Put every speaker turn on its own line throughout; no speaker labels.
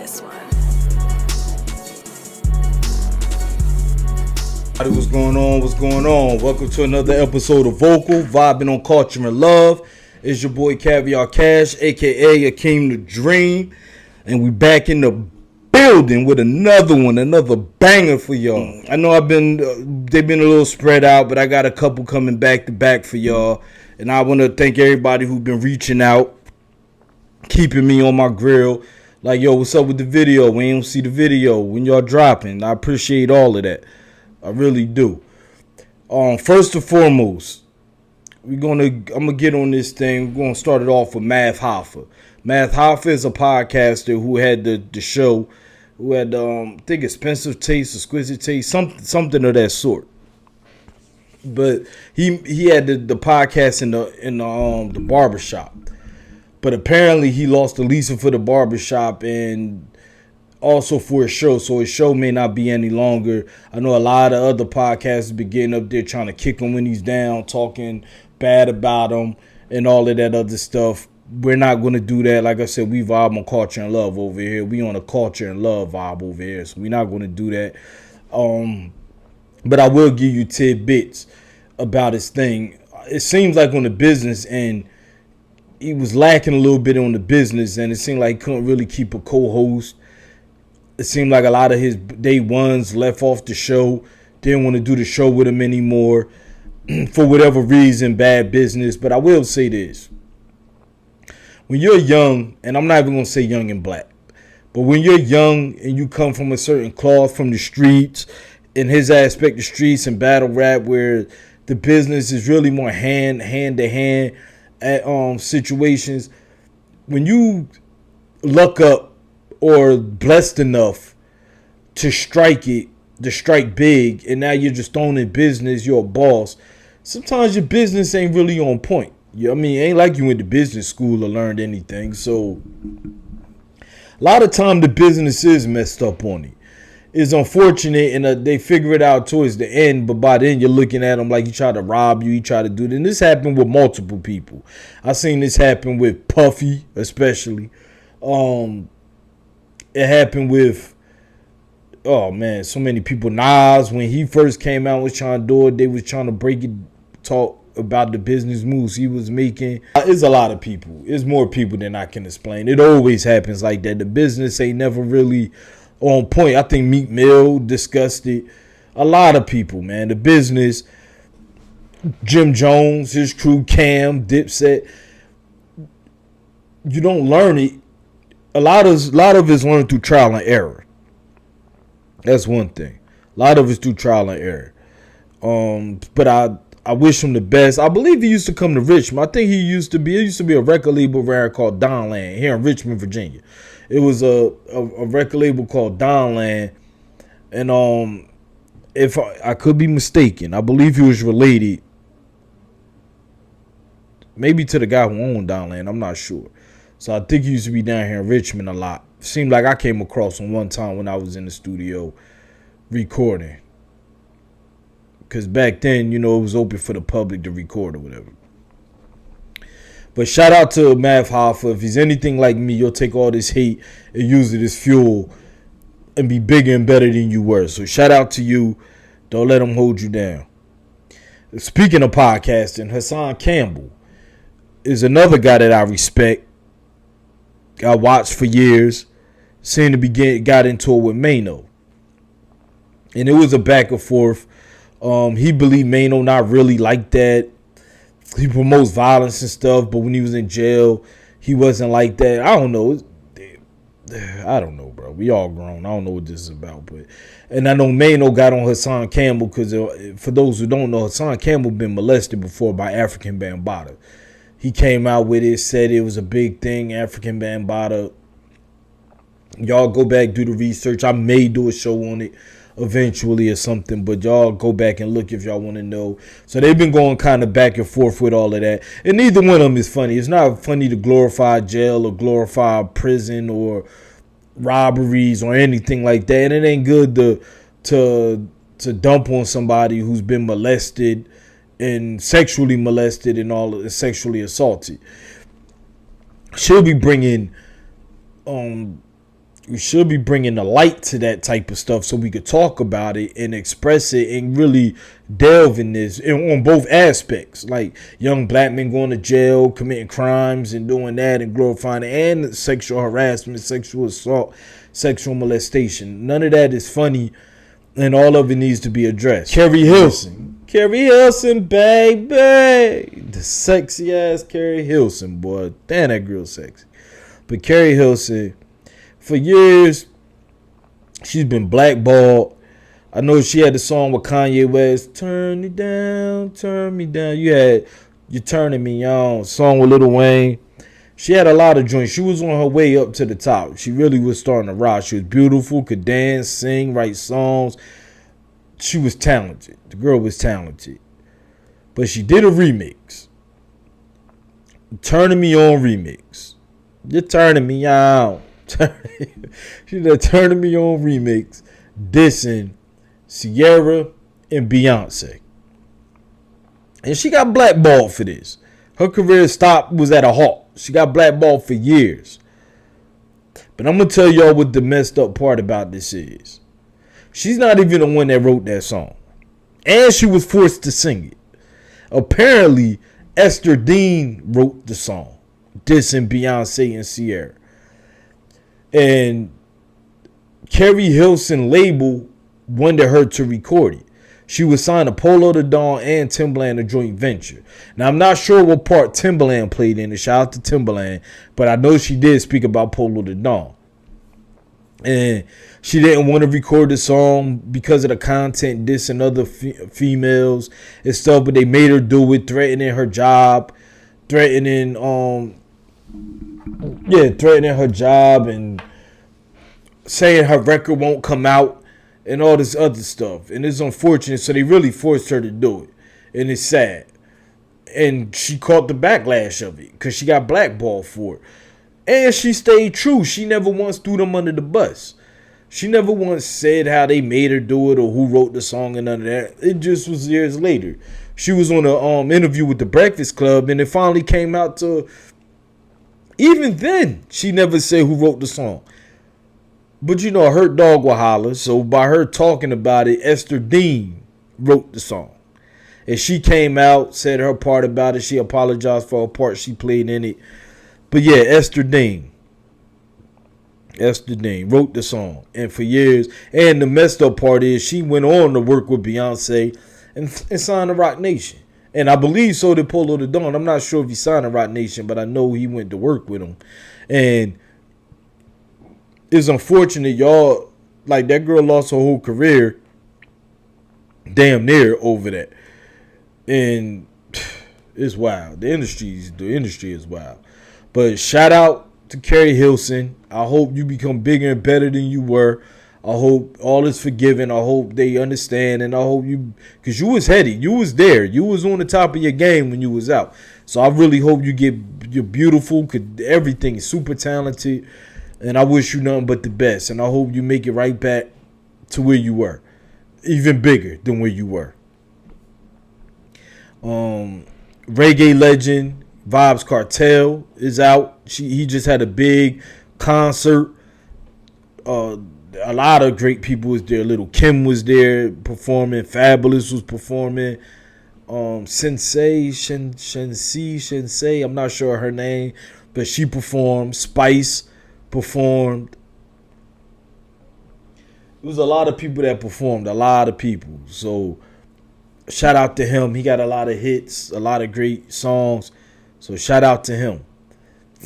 this one.
What's going on? What's going on? Welcome to another episode of Vocal, Vibing on Culture and Love. It's your boy Caviar Cash, aka Akeem the Dream. And we back in the building with another one, another banger for y'all. I know they've been a little spread out, but I got a couple coming back to back for y'all. And I want to thank everybody who's been reaching out, keeping me on my grill. Like, yo, what's up with the video? We ain't see the video when y'all dropping. I appreciate all of that. I really do. First and foremost, I'm gonna get on this thing. We're gonna start it off with Math Hoffa. Math Hoffa is a podcaster who had the show, who had I think expensive taste, exquisite taste, something of that sort. But he had the podcast in the barbershop. But apparently he lost the lease for the barbershop and also for his show, so his show may not be any longer. I know a lot of other podcasts be getting up there trying to kick him when he's down, talking bad about him and all of that other stuff. We're not going to do that. Like I said, we vibe on culture and love over here. We on a culture and love vibe over here, so we're not going to do that. But I will give you tidbits about his thing. It seems like on the business end, he was lacking a little bit on the business, and it seemed like he couldn't really keep a co-host. It seemed like a lot of his day ones left off the show, didn't want to do the show with him anymore for whatever reason, bad business. But I will say this. When you're young, and I'm not even going to say young and black, but when you're young and you come from a certain cloth from the streets, in his aspect, the streets and battle rap, where the business is really more hand to hand at situations, when you luck up or blessed enough to strike big, and now you're just thrown in business, you're a boss, sometimes your business ain't really on point. I mean, it ain't like you went to business school or learned anything. So a lot of time the business is messed up on it. It's unfortunate, and they figure it out towards the end, but by then you're looking at them like he tried to rob you, he tried to do it. And this happened with multiple people. I seen this happen with Puffy, especially. It happened with, oh man, so many people. Nas, when he first came out, was trying to do it. They was trying to talk about the business moves he was making. It's a lot of people. It's more people than I can explain. It always happens like that. The business ain't never really on point. I think Meek Mill discussed it. A lot of people, man. The business, Jim Jones, his crew, Cam, Dipset. You don't learn it. A lot of it's learned through trial and error. That's one thing. A lot of it's through trial and error. But I wish him the best. I believe he used to come to Richmond. I think it used to be a record label around called Donland here in Richmond, Virginia. It was a record label called Donland. And if I could be mistaken, I believe he was related maybe to the guy who owned Donland. I'm not sure. So I think he used to be down here in Richmond a lot. Seemed like I came across him one time when I was in the studio recording. Because back then, it was open for the public to record or whatever. But shout out to Math Hoffa. If he's anything like me, you'll take all this hate and use it as fuel and be bigger and better than you were. So shout out to you. Don't let him hold you down. Speaking of podcasting, Hassan Campbell is another guy that I respect. I watched for years. Seemed to got into it with Mano. And it was a back and forth. He believed Mano not really like that. He promotes violence and stuff, but when he was in jail, he wasn't like that. I don't know. I don't know, bro. We all grown. I don't know what this is about. And I know Mano got on Hassan Campbell because for those who don't know, Hassan Campbell been molested before by African Bambaataa. He came out with it, said it was a big thing, African Bambaataa. Y'all go back, do the research. I may do a show on it eventually or something, but y'all go back and look if y'all want to know. So they've been going kind of back and forth with all of that. And neither one of them is funny. It's not funny to glorify jail or glorify prison or robberies or anything like that. And it ain't good to dump on somebody who's been molested and sexually molested and all sexually assaulted. She'll be bringing we should be bringing the light to that type of stuff so we could talk about it and express it and really delve in this on both aspects, like young black men going to jail, committing crimes and doing that and glorifying it, and sexual harassment, sexual assault, sexual molestation. None of that is funny, and all of it needs to be addressed. Keri Hilson, baby, the sexy ass Keri Hilson, boy. Damn, that girl sexy. But Keri Hilson, for years, she's been blackballed. I know she had the song with Kanye West, Turn Me Down, Turn Me Down. You're Turning Me On, song with Lil Wayne. She had a lot of joints. She was on her way up to the top. She really was starting to rock. She was beautiful, could dance, sing, write songs. She was talented. The girl was talented. But she did a remix. Turning Me On remix. You're turning me on. She did a Turning Me On remix dissing Sierra and Beyonce. And she got blackballed for this. Her career was at a halt. She got blackballed for years. But I'm going to tell y'all what the messed up part about this is. She's not even the one that wrote that song. And she was forced to sing it. Apparently, Esther Dean wrote the song dissing Beyonce and Sierra. And Keri Hilson label wanted her to record it. She was signed to Polo the Dawn and Timbaland, a joint venture. Now, I'm not sure what part Timbaland played in it. Shout out to Timbaland. But I know she did speak about Polo the Dawn. And she didn't want to record the song because of the content, dissing other females and stuff. But they made her do it, threatening her job. Threatening her job and saying her record won't come out and all this other stuff. And it's unfortunate. So they really forced her to do it. And it's sad. And she caught the backlash of it because she got blackballed for it. And she stayed true. She never once threw them under the bus. She never once said how they made her do it or who wrote the song and none of that. It just was years later. She was on an interview with the Breakfast Club and it finally came out to... Even then, she never said who wrote the song. But you know, her dog will holler. So by her talking about it, Esther Dean wrote the song. And she came out, said her part about it. She apologized for her part she played in it. But yeah, Esther Dean wrote the song. And for years, and the messed up part is she went on to work with Beyonce and signed to Roc Nation. And I believe so did Polo the Dawn. I'm not sure if he signed to Roc Nation, but I know he went to work with him. And it's unfortunate, y'all, like that girl lost her whole career damn near over that. And it's wild. The industry is wild. But shout out to Keri Hilson. I hope you become bigger and better than you were. I hope all is forgiven. I hope they understand. And I hope because you was heady. You was there. You was on the top of your game when you was out. So I really hope you're beautiful. Everything is super talented. And I wish you nothing but the best. And I hope you make it right back to where you were. Even bigger than where you were. Reggae legend Vybz Kartel is out. He just had a big concert. A lot of great people was there. Little Kim was there performing. Fabulous was performing. Sensei. I'm not sure her name, but she performed. Spice performed. It was a lot of people that performed. A lot of people. So shout out to him. He got a lot of hits, a lot of great songs. So shout out to him.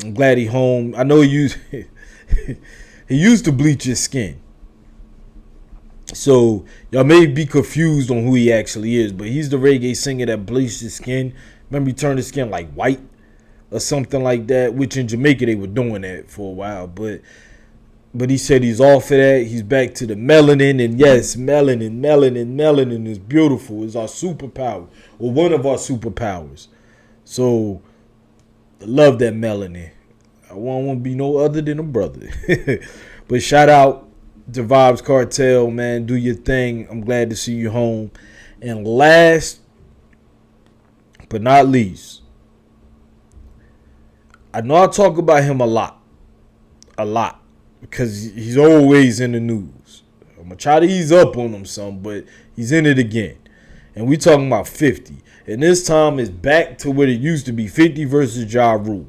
I'm glad he home. I know he used to bleach his skin. So y'all may be confused on who he actually is, but he's the reggae singer that bleached his skin. Remember, he turned his skin like white or something like that, which in Jamaica they were doing that for a while. But he said he's off of that. He's back to the melanin. And yes, melanin is beautiful. It's our superpower, or one of our superpowers. So I love that melanin. I want to be no other than a brother. But shout out to Vybz Kartel, man. Do your thing. I'm glad to see you home. And last but not least, I know I talk about him a lot. because he's always in the news. I'm gonna try to ease up on him some, but he's in it again. And we talking about 50. And this time it's back to what it used to be, 50 versus Ja Rule.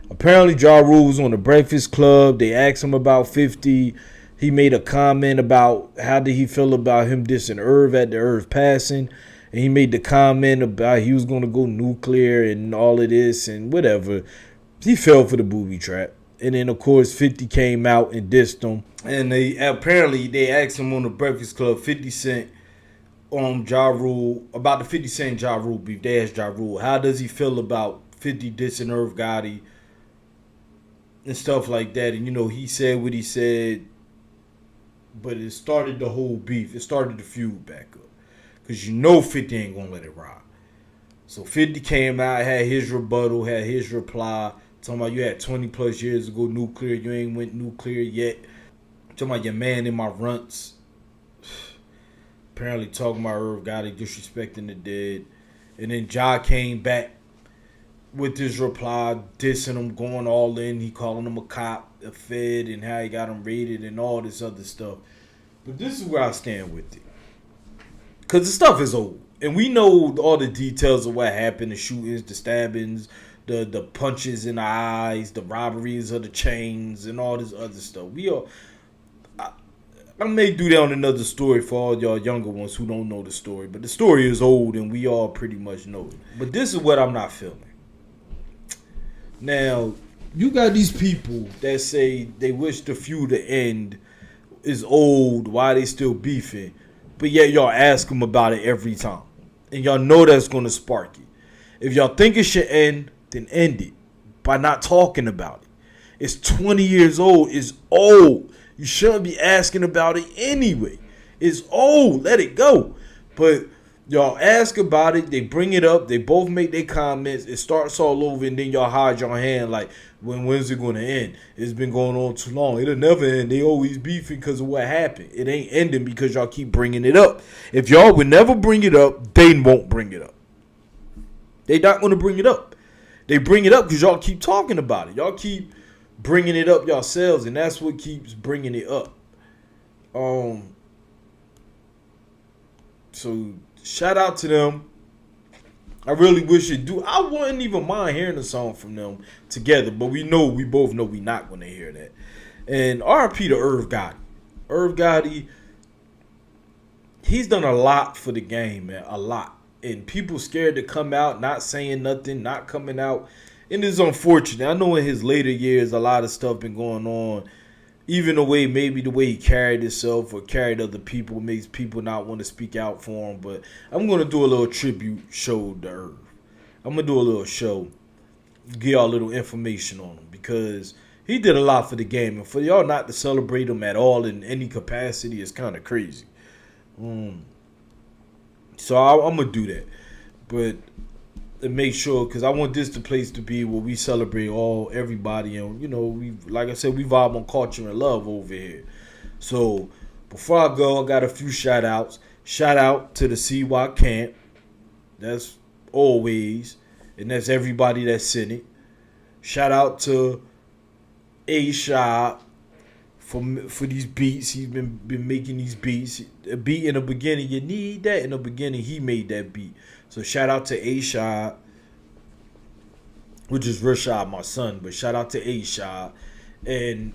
Apparently Ja Rule was on the Breakfast Club. They asked him about 50. He made a comment about how did he feel about him dissing Irv at the Irv passing. And he made the comment about he was going to go nuclear and all of this and whatever. He fell for the booby trap. And then, of course, 50 came out and dissed him. And they asked him on the Breakfast Club, 50 Cent, Ja Rule, about the 50 Cent Ja Rule beef. They asked Ja Rule, how does he feel about 50 dissing Irv Gotti and stuff like that? And, he said what he said, but it started the whole beef. It started the feud back up. Because 50 ain't going to let it ride. So 50 came out, had his rebuttal, had his reply, talking about you had 20 plus years to go nuclear, you ain't went nuclear yet. Talking about your man in my runts. Apparently talking about Irv Gotti disrespecting the dead. And then Ja came back with his reply, dissing him, going all in. He calling him a cop, a fed, and how he got him raided and all this other stuff. But this is where I stand with it. Because the stuff is old. And we know all the details of what happened, the shootings, the stabbings, the punches in the eyes, the robberies of the chains, and all this other stuff. I may do that on another story for all y'all younger ones who don't know the story. But the story is old and we all pretty much know it. But this is what I'm not feeling. Now, you got these people that say they wish the feud to end, is old, why they still beefing. But yet y'all ask them about it every time. And y'all know that's going to spark it. If y'all think it should end, then end it by not talking about it. It's 20 years old. It's old. You shouldn't be asking about it anyway. It's old. Let it go. But y'all ask about it. They bring it up. They both make their comments. It starts all over, and then y'all hide your hand like, when's it going to end? It's been going on too long. It'll never end. They always beefing because of what happened. It ain't ending because y'all keep bringing it up. If y'all would never bring it up, they won't bring it up. They not going to bring it up. They bring it up because y'all keep talking about it. Y'all keep bringing it up yourselves, and that's what keeps bringing it up. So shout out to them. I really wish it do. I wouldn't even mind hearing a song from them together, but we both know we not going to hear that. And RIP to Irv Gotti. Irv Gotti, he's done a lot for the game, man, a lot. And people scared to come out, not saying nothing, not coming out. And it's unfortunate. I know in his later years, a lot of stuff been going on. Even the way he carried himself or carried other people makes people not want to speak out for him. But I'm going to do a little tribute show to Irv. I'm going to do a little show, give y'all a little information on him. Because he did a lot for the game. And for y'all not to celebrate him at all in any capacity is kind of crazy. So I'm going to do that. But to make sure, because I want this the place to be where we celebrate everybody. And, we, like I said, we vibe on culture and love over here. So before I go, I got a few shout outs. Shout out to the CY camp. That's always. And that's everybody that's in it. Shout out to A-Shop for these beats. He's been making these beats. A beat in the beginning, you need that. In the beginning, he made that beat. So shout out to A-Shop, which is Rashad, my son. But shout out to A-Shop. And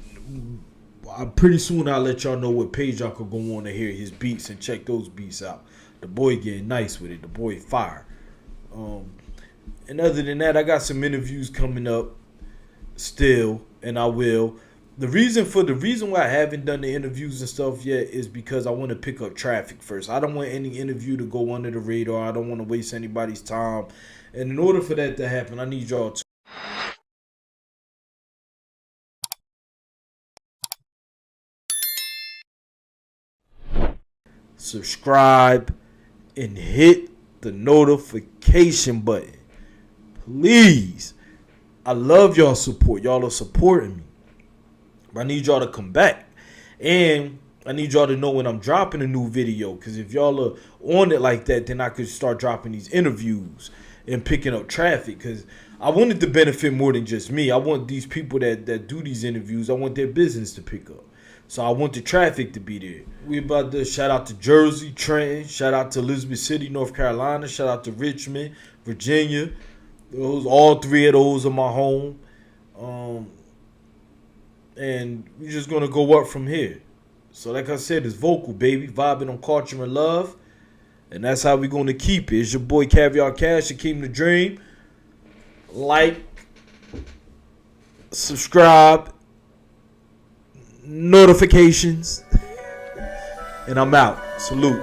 pretty soon I'll let y'all know what page y'all could go on to hear his beats and check those beats out. The boy getting nice with it. The boy fire. And other than that, I got some interviews coming up still, and I will. The reason why I haven't done the interviews and stuff yet is because I want to pick up traffic first. I don't want any interview to go under the radar. I don't want to waste anybody's time. And in order for that to happen, I need y'all to subscribe and hit the notification button. Please. I love y'all support. Y'all are supporting me. I need y'all to come back. And I need y'all to know when I'm dropping a new video. Because if y'all are on it like that, then I could start dropping these interviews. and picking up traffic, because I wanted to benefit more than just me. I want these people that do these interviews, I want their business to pick up. So I want the traffic to be there. We about to shout out to Jersey, Trenton, shout out to Elizabeth City, North Carolina, shout out to Richmond, Virginia. All three of those are my home. And we're just gonna go up from here. So like I said, it's vocal, baby. Vibing on culture and love. And that's how we're gonna keep it. It's your boy Caviar Cash, Akeem the Dream. Like, subscribe, notifications, and I'm out. Salute.